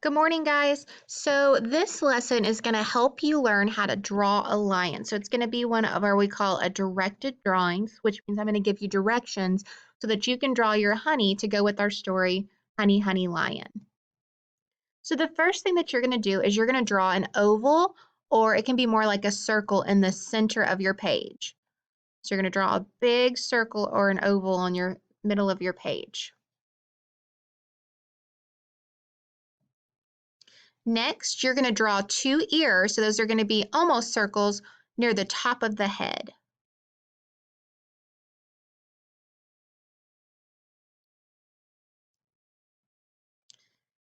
Good morning, guys. So this lesson is going to help you learn how to draw a lion. So it's going to be one of our, we call a directed drawings, which means I'm going to give you directions so that you can draw your honey to go with our story, Honey, Honey, Lion. So the first thing that you're going to do is you're going to draw an oval, or it can be more like a circle in the center of your page. So you're going to draw a big circle or an oval on your middle of your page. Next, you're going to draw two ears, so those are going to be almost circles near the top of the head.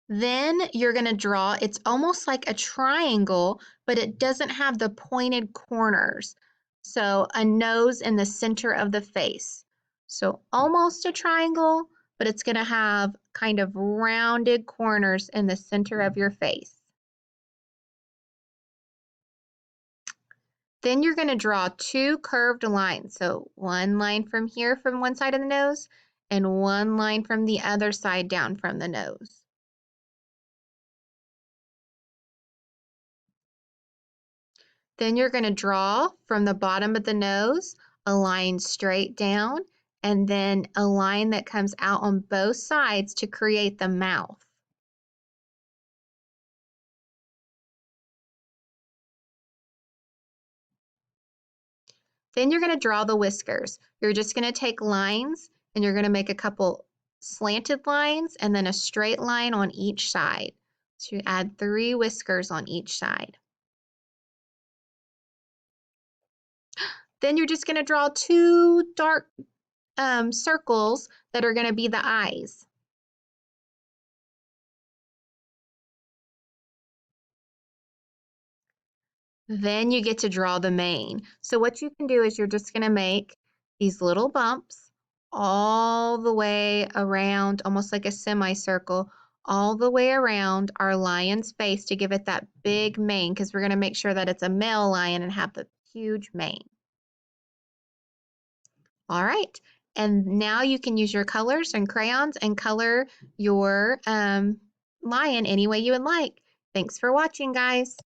Then you're going to draw, it's almost like a triangle, but it doesn't have the pointed corners. So a nose in the center of the face. So almost a triangle, but it's going to have kind of rounded corners in the center of your face. Then you're going to draw two curved lines. So one line from here from one side of the nose and one line from the other side down from the nose. Then you're going to draw from the bottom of the nose a line straight down and then a line that comes out on both sides to create the mouth. Then you're going to draw the whiskers. You're just going to take lines and you're going to make a couple slanted lines and then a straight line on each side. So you add 3 whiskers on each side. Then you're just going to draw 2 dark circles that are going to be the eyes. Then you get to draw the mane. So what you can do is you're just going to make these little bumps all the way around, almost like a semicircle, all the way around our lion's face to give it that big mane, because we're going to make sure that it's a male lion and have the huge mane. All right, and now you can use your colors and crayons and color your lion any way you would like. Thanks for watching, guys.